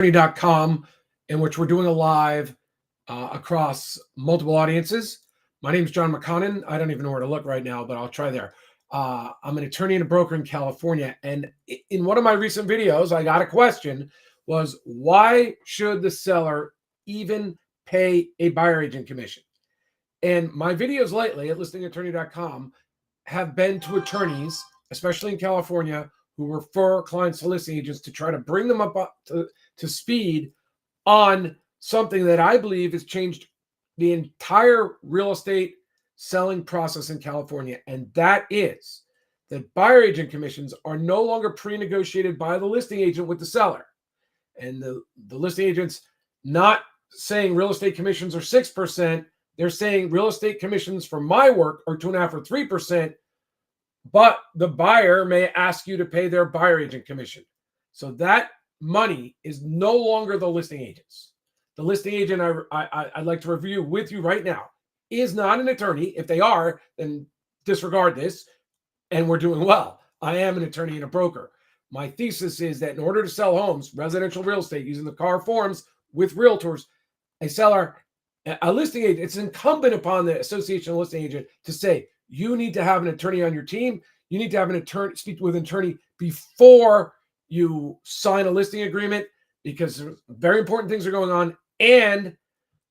attorney.com, in which we're doing a live across multiple audiences. My name is John McConnon. I don't even know where to look right now, but I'll try there. I'm an attorney and a broker in California. And in one of my recent videos, I got a question was, why should the seller even pay a buyer agent commission? And my videos lately at listingattorney.com have been to attorneys, especially in California, who refer clients to listing agents to try to bring them up to speed on something that I believe has changed the entire real estate selling process in California. And that is that buyer agent commissions are no longer pre-negotiated by the listing agent with the seller. And the listing agent's not saying real estate commissions are 6%. They're saying real estate commissions for my work are 2.5 or 3%, but the buyer may ask you to pay their buyer agent commission. So that money is no longer the listing agent's. The listing agent I'd like to review with you right now is not an attorney. If they are, then disregard this, and we're doing well. I am an attorney and a broker. My thesis is that in order to sell homes, residential real estate, using the C.A.R forms with realtors, a listing agent, it's incumbent upon the association of listing agent to say, you need to have an attorney on your team. You need to have an attorney, speak with an attorney before you sign a listing agreement, because very important things are going on. And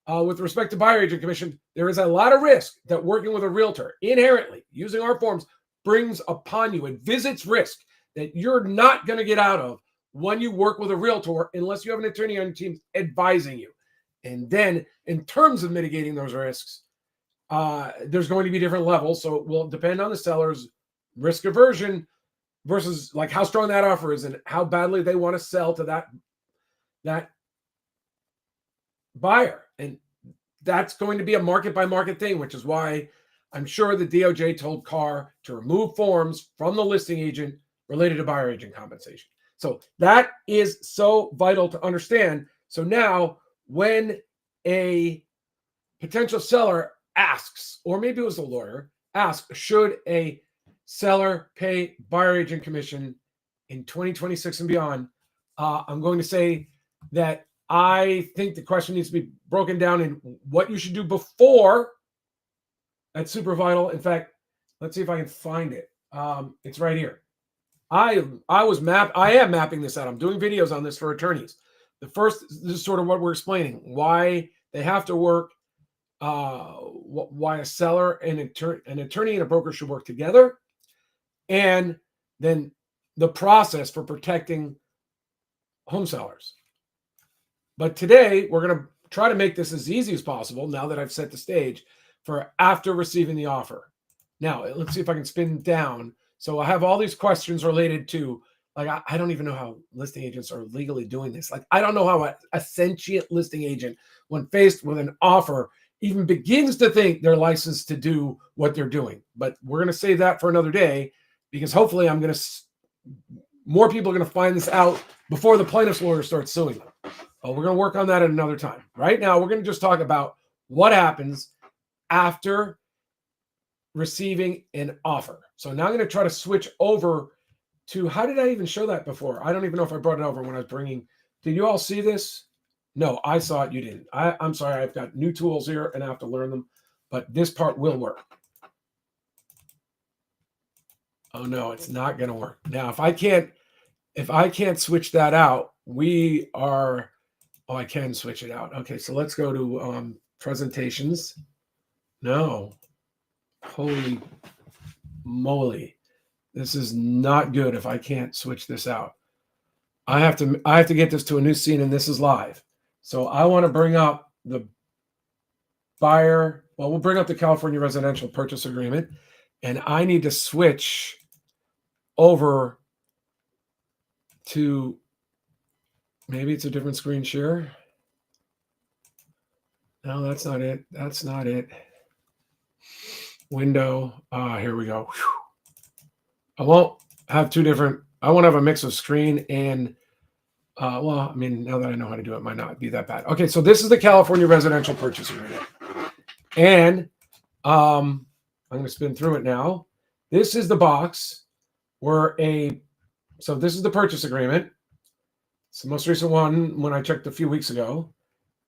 with respect to buyer agent commission, there is a lot of risk that working with a realtor inherently using our forms brings upon you, and visits risk that you're not going to get out of when you work with a realtor unless you have an attorney on your team advising you. And then in terms of mitigating those risks, there's going to be different levels. So it will depend on the seller's risk aversion versus like how strong that offer is and how badly they want to sell to that buyer. And that's going to be a market by market thing, which is why I'm sure the DOJ told C.A.R to remove forms from the listing agent related to buyer agent compensation. So that is so vital to understand. So now when a potential seller asks, or maybe it was a lawyer, asks, should a seller pay buyer agent commission in 2026 and beyond, I'm going to say that I think the question needs to be broken down in what you should do before. That's super vital. In fact, let's see if I can find it. It's right here. I am mapping this out. I'm doing videos on this for attorneys. This is sort of what we're explaining, why they have to work, why a seller and an attorney and a broker should work together, and then the process for protecting home sellers. But today, we're going to try to make this as easy as possible now that I've set the stage for after receiving the offer. Now, let's see if I can spin down. So I have all these questions related to, like, I don't even know how listing agents are legally doing this. Like, I don't know how a sentient listing agent, when faced with an offer, even begins to think they're licensed to do what they're doing. But we're going to save that for another day, because hopefully more people are going to find this out before the plaintiff's lawyer starts suing them. We're going to work on that at another time. Right now, we're going to just talk about what happens after receiving an offer. So now I'm going to try to switch over to, how did I even show that before? I don't even know if I brought it over when I was bringing. Did you all see this? No, I saw it. You didn't. I'm sorry. I've got new tools here and I have to learn them, but this part will work. Oh no, it's not going to work. Now, if I can't switch that out, I can switch it out. Okay, so let's go to presentations. No, holy moly. This is not good if I can't switch this out. I have to get this to a new scene, and this is live. So I want to bring up the buyer. Well, we'll bring up the California Residential Purchase Agreement, and I need to switch over to, maybe it's a different screen share. No, that's not it. That's not it. Window. Here we go. Whew. I won't have I won't have a mix of screen and, well, I mean, now that I know how to do it, it might not be that bad. Okay, so this is the California Residential Purchase Agreement. And I'm going to spin through it now. This is the box where so this is the purchase agreement. It's the most recent one when I checked a few weeks ago.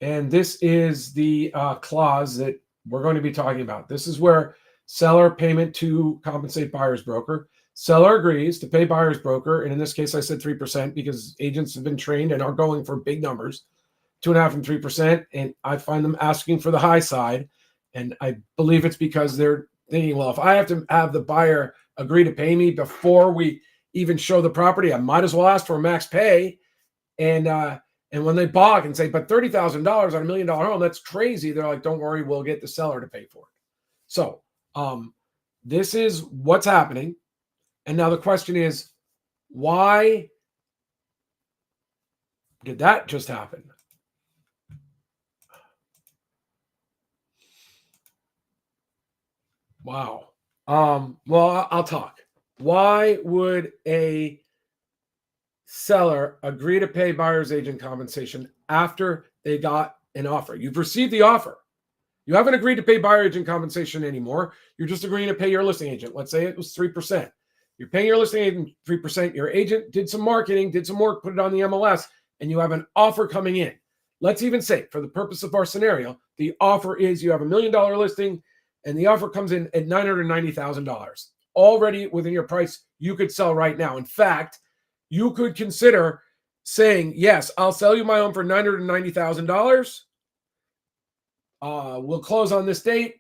And this is the clause that we're going to be talking about. This is where seller payment to compensate buyer's broker. Seller agrees to pay buyer's broker. And in this case, I said 3% because agents have been trained and are going for big numbers, 2.5% and 3%. And I find them asking for the high side. And I believe it's because they're thinking, well, if I have to have the buyer agree to pay me before we even show the property, I might as well ask for a max pay. And when they balk and say, but $30,000 on $1 million home, that's crazy. They're like, don't worry, we'll get the seller to pay for it. So this is what's happening. And now the question is, why did that just happen? Wow. Well, I'll talk. Why would a seller agree to pay buyer's agent compensation after they got an offer? You've received the offer. You haven't agreed to pay buyer agent compensation anymore. You're just agreeing to pay your listing agent. Let's say it was 3%. You're paying your listing agent 3%. Your agent did some marketing, did some work, put it on the MLS, and you have an offer coming in. Let's even say, for the purpose of our scenario, the offer is you have $1 million listing, and the offer comes in at $990,000. Already within your price you could sell right now. In fact, you could consider saying, yes, I'll sell you my home for $990,000. We'll close on this date.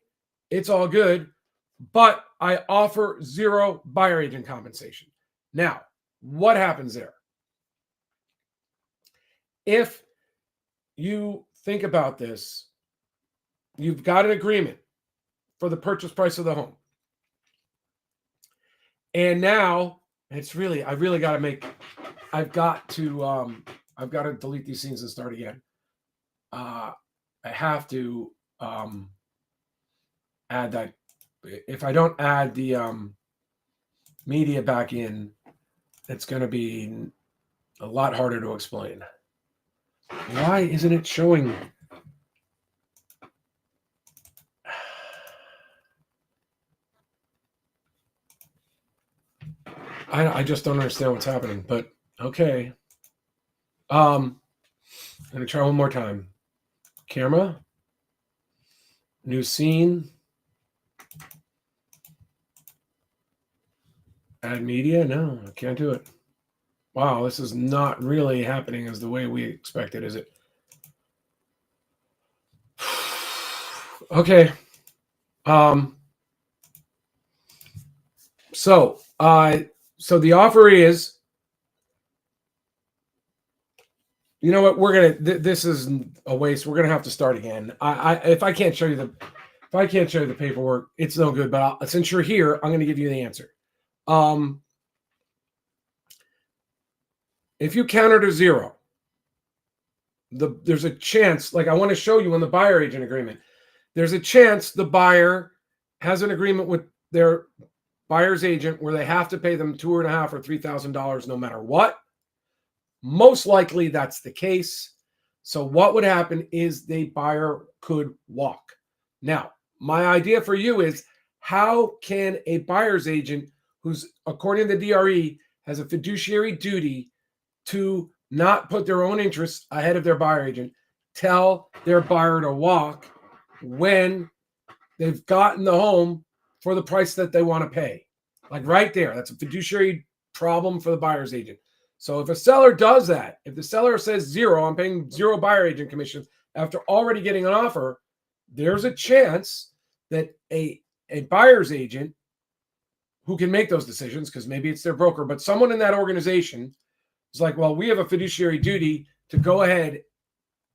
It's all good. But I offer 0 buyer agent compensation. Now, what happens there? If you think about this, you've got an agreement for the purchase price of the home. And now I've got to delete these scenes and start again. I have to add that. If I don't add the media back in, it's going to be a lot harder to explain. Why isn't it showing? I just don't understand what's happening, but okay. I'm going to try one more time. Camera. New scene. Add media? No, I can't do it. Wow, this is not really happening as the way we expected, is it? Okay. So the offer is, you know what? This is a waste. We're gonna have to start again. If I can't show you the paperwork, it's no good. But since you're here, I'm gonna give you the answer. If you counter to 0, there's a chance, like I want to show you in the buyer agent agreement, there's a chance the buyer has an agreement with their buyer's agent where they have to pay them $2,500 or $3,000 no matter what. Most likely that's the case. So what would happen is the buyer could walk. Now, my idea for you is, how can a buyer's agent who's, according to the DRE, has a fiduciary duty to not put their own interests ahead of their buyer agent, tell their buyer to walk when they've gotten the home for the price that they want to pay? Like right there, that's a fiduciary problem for the buyer's agent. So if a seller does that, if the seller says 0, I'm paying 0 buyer agent commissions after already getting an offer, there's a chance that a buyer's agent who can make those decisions, because maybe it's their broker, but someone in that organization is like, well, we have a fiduciary duty to go ahead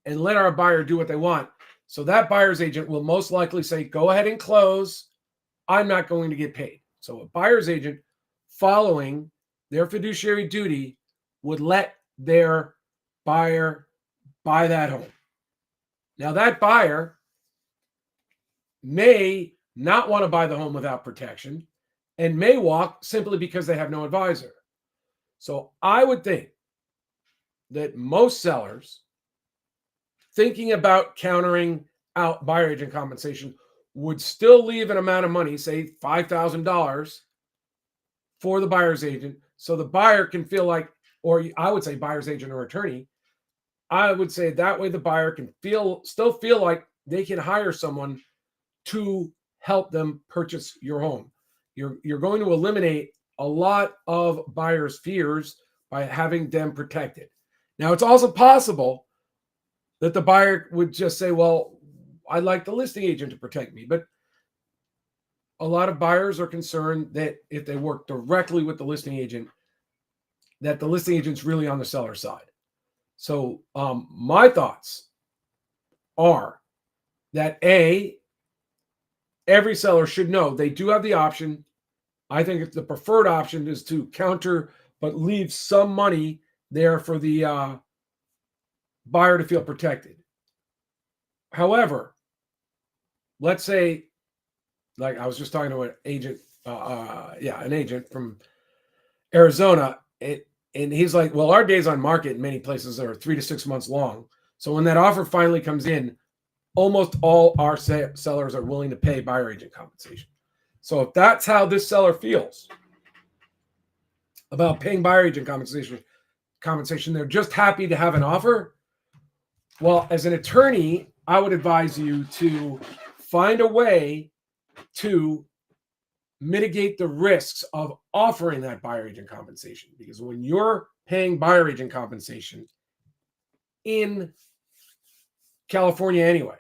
and let our buyer do what they want. So that buyer's agent will most likely say, go ahead and close. I'm not going to get paid. So a buyer's agent following their fiduciary duty would let their buyer buy that home. Now that buyer may not want to buy the home without protection and may walk simply because they have no advisor. So I would think that most sellers thinking about countering out buyer agent compensation would still leave an amount of money, say $5,000, for the buyer's agent, so the buyer can feel like, or I would say buyer's agent or attorney. I would say that way the buyer can still feel like they can hire someone to help them purchase your home. You're going to eliminate a lot of buyers' fears by having them protected. Now, it's also possible that the buyer would just say, well, I'd like the listing agent to protect me. But a lot of buyers are concerned that if they work directly with the listing agent, that the listing agent's really on the seller's side. So my thoughts are that every seller should know they do have the option. I think the preferred option is to counter, but leave some money there for the buyer to feel protected. However, let's say, like I was just talking to an agent, an agent from Arizona, and he's like, well, our days on market in many places are 3 to 6 months long. So when that offer finally comes in, almost all our sellers are willing to pay buyer agent compensation. So if that's how this seller feels about paying buyer agent compensation, they're just happy to have an offer. Well, as an attorney, I would advise you to find a way to mitigate the risks of offering that buyer agent compensation. Because when you're paying buyer agent compensation in California anyway,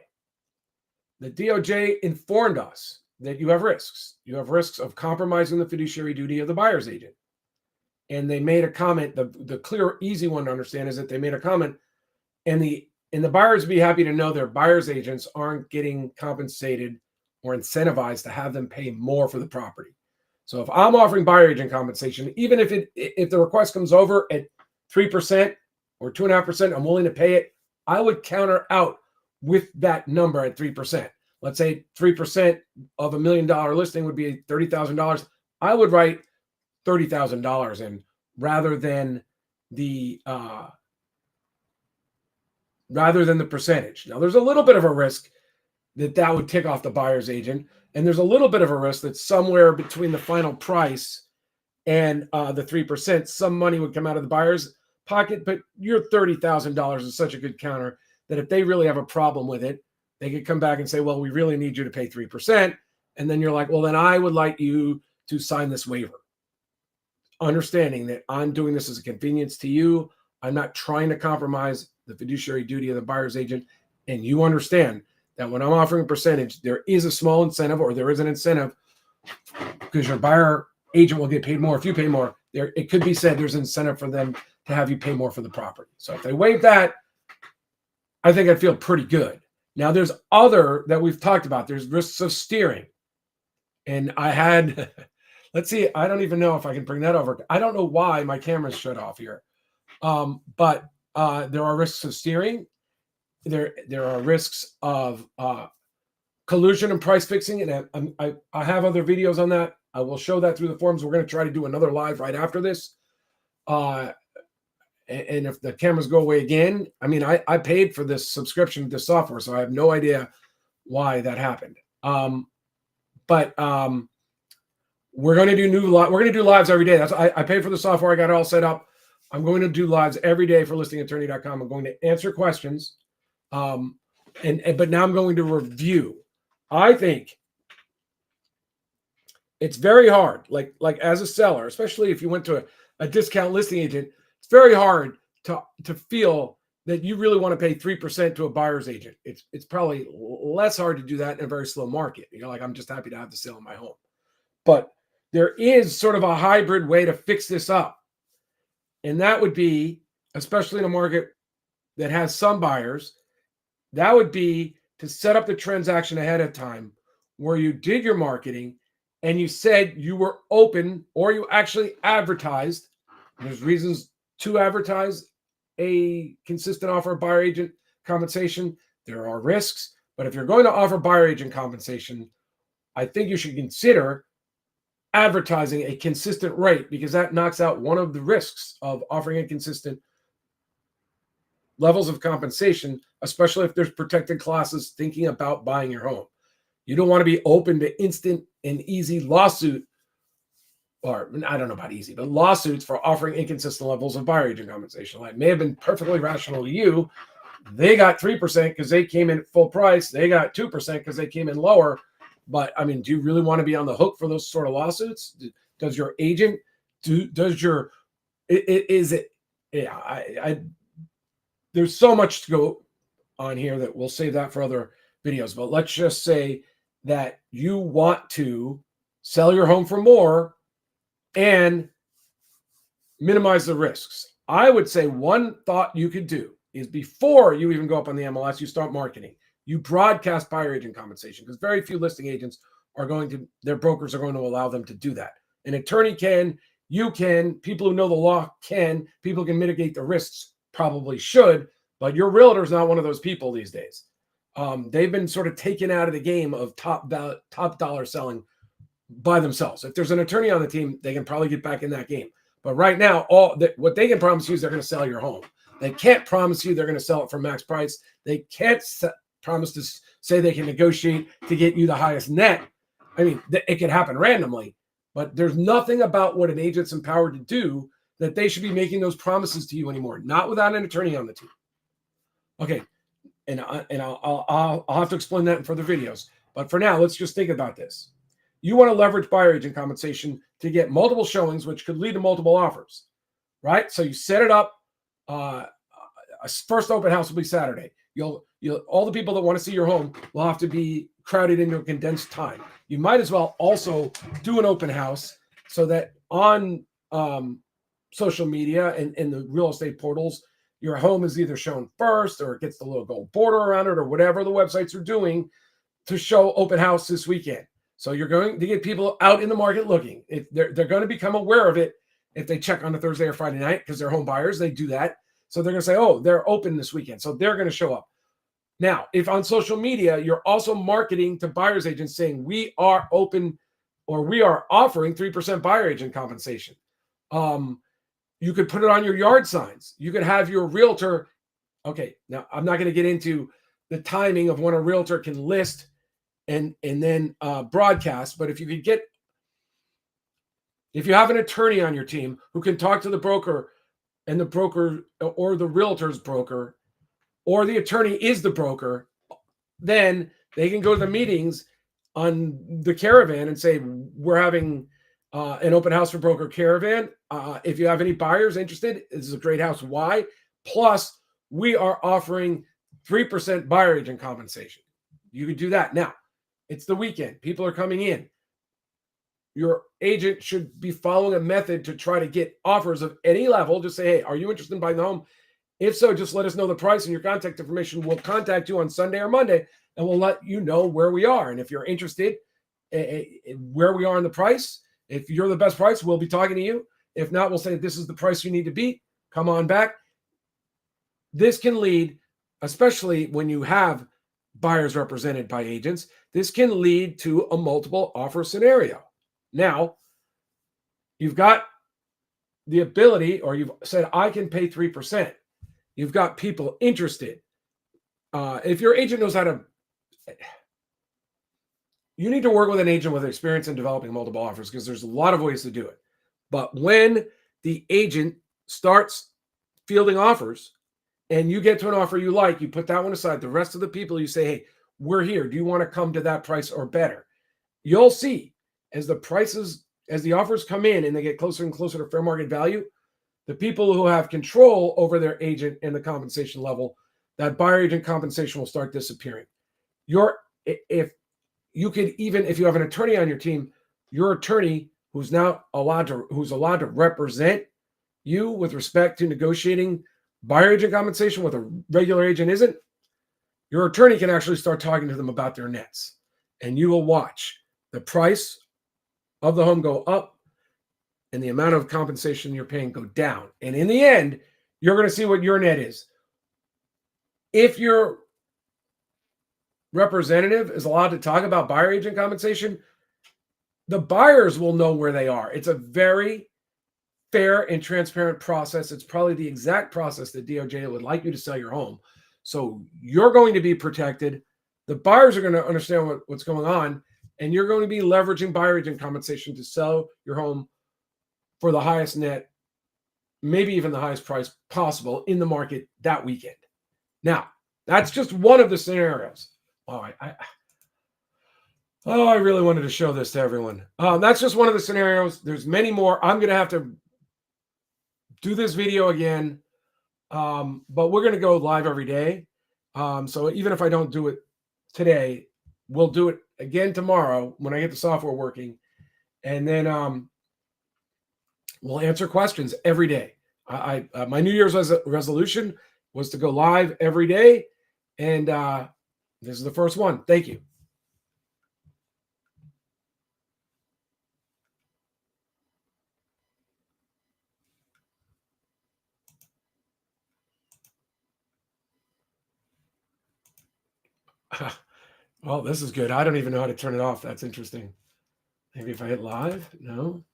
the DOJ informed us that you have risks. You have risks of compromising the fiduciary duty of the buyer's agent. And they made a comment. The clear, easy one to understand is that they made a comment, and the buyers would be happy to know their buyer's agents aren't getting compensated or incentivized to have them pay more for the property. So if I'm offering buyer agent compensation, even if the request comes over at 3% or 2.5%, I'm willing to pay it. I would counter out with that number at 3%. Let's say 3% of $1 million listing would be $30,000. I would write $30,000 in rather than the percentage. Now, there's a little bit of a risk that would tick off the buyer's agent, and there's a little bit of a risk that somewhere between the final price and the 3%, some money would come out of the buyer's pocket. But your $30,000 is such a good counter that if they really have a problem with it, they could come back and say, well, we really need you to pay 3%. And then you're like, well, then I would like you to sign this waiver, understanding that I'm doing this as a convenience to you. I'm not trying to compromise the fiduciary duty of the buyer's agent. And you understand that when I'm offering a percentage, there is a small incentive, or there is an incentive, because your buyer agent will get paid more if you pay more. It could be said there's an incentive for them to have you pay more for the property. So if they waive that, I think I'd feel pretty good. Now, there's other that we've talked about. There's risks of steering. And I had, let's see, I don't even know if I can bring that over. I don't know why my camera's shut off here. But there are risks of steering. There are risks of collusion and price fixing. And I have other videos on that. I will show that through the forums. We're going to try to do another live right after this. And if the cameras go away again, I mean, I paid for this subscription to this software, so I have no idea why that happened. But we're going to do we're going to do lives every day. I paid for the software. I got it all set up. I'm going to do lives every day for listingattorney.com. I'm going to answer questions. But now I'm going to review. I think it's very hard, like as a seller, especially if you went to a discount listing agent, it's very hard to feel that you really want to pay 3% to a buyer's agent. It's probably less hard to do that in a very slow market. You're like, I'm just happy to have the sale in my home. But there is sort of a hybrid way to fix this up. And that would be, especially in a market that has some buyers, that would be to set up the transaction ahead of time where you did your marketing and you said you were open, or you actually advertised. There's reasons to advertise a consistent offer of buyer agent compensation. There are risks, but if you're going to offer buyer agent compensation, I think you should consider advertising a consistent rate, because that knocks out one of the risks of offering inconsistent levels of compensation, especially if there's protected classes thinking about buying your home. You don't want to be open to instant and easy lawsuit or I don't know about easy, but lawsuits for offering inconsistent levels of buyer agent compensation. Like, may have been perfectly rational to you. They got 3% because they came in at full price. They got 2% because they came in lower. But I mean, do you really want to be on the hook for those sort of lawsuits? Does your agent does your is it? Yeah, there's so much to go on here that we'll save that for other videos. But let's just say that you want to sell your home for more and minimize the risks. I would say one thought you could do is before you even go up on the MLS, you start marketing. You broadcast buyer agent compensation, because very few listing agents are going to, their brokers are going to allow them to do that. An attorney can, you can, people who know the law can, people can mitigate the risks, probably should, but your realtor is not one of those people these days. They've been sort of taken out of the game of top dollar selling by themselves. If there's an attorney on the team, they can probably get back in that game. But right now, what they can promise you is they're going to sell your home. They can't promise you they're going to sell it for max price. They can't promise to say they can negotiate to get you the highest net. I mean, it can happen randomly, but there's nothing about what an agent's empowered to do that they should be making those promises to you anymore. Not without an attorney on the team. Okay, and I'll have to explain that in further videos. But for now, let's just think about this. You want to leverage buyer agent compensation to get multiple showings, which could lead to multiple offers, right? So you set it up. First open house will be Saturday. You'll all the people that want to see your home will have to be crowded into a condensed time. You might as well also do an open house so that on social media and the real estate portals, your home is either shown first or it gets the little gold border around it or whatever the websites are doing to show open house this weekend. So you're going to get people out in the market looking. If they're going to become aware of it if they check on a Thursday or Friday night, because they're home buyers, they do that. So they're going to say, oh, they're open this weekend. So they're going to show up. Now, if on social media, you're also marketing to buyer's agents saying we are open or we are offering 3% buyer agent compensation. You could put it on your yard signs. You could have your realtor. Okay, now I'm not going to get into the timing of when a realtor can list and then broadcast. But if you have an attorney on your team who can talk to the broker, and the broker or the realtor's broker, or the attorney is the broker, then they can go to the meetings on the Caravan and say, we're having an open house for broker Caravan. If you have any buyers interested, this is a great house. Why? Plus, we are offering 3% buyer agent compensation. You could do that. Now, it's the weekend. People are coming in. Your agent should be following a method to try to get offers of any level. Just say, hey, are you interested in buying the home? If so, just let us know the price and your contact information. We'll contact you on Sunday or Monday, and we'll let you know where we are. And if you're interested, where we are in the price, if you're the best price, we'll be talking to you. If not, we'll say this is the price you need to beat. Come on back. This can lead, especially when you have buyers represented by agents, this can lead to a multiple offer scenario. Now, you've got the ability, or you've said, I can pay 3%. You've got people interested. If your agent knows how to, you need to work with an agent with experience in developing multiple offers, because there's a lot of ways to do it. But when the agent starts fielding offers and you get to an offer you like, you put that one aside. The rest of the people, you say, hey, we're here. Do you want to come to that price or better? You'll see as the offers come in and they get closer and closer to fair market value, the people who have control over their agent and the compensation level, that buyer agent compensation will start disappearing. If you have an attorney on your team, your attorney who's allowed to represent you with respect to negotiating buyer agent compensation with a regular agent isn't, your attorney can actually start talking to them about their nets, and you will watch the price of the home go up and the amount of compensation you're paying go down. And in the end, you're going to see what your net is. If your representative is allowed to talk about buyer agent compensation, the buyers will know where they are. It's a very fair and transparent process. It's probably the exact process that DOJ would like you to sell your home. So you're going to be protected. The buyers are going to understand what's going on, and you're going to be leveraging buyer agent compensation to sell your home for the highest net, maybe even the highest price possible in the market that weekend. Now, that's just one of the scenarios. Oh, I really wanted to show this to everyone. That's just one of the scenarios. There's many more. I'm going to have to do this video again, but we're going to go live every day. So even if I don't do it today, we'll do it again tomorrow when I get the software working. And then we'll answer questions every day. My New Year's resolution was to go live every day. And this is the first one. Thank you. Well, this is good. I don't even know how to turn it off. That's interesting. Maybe if I hit live? No.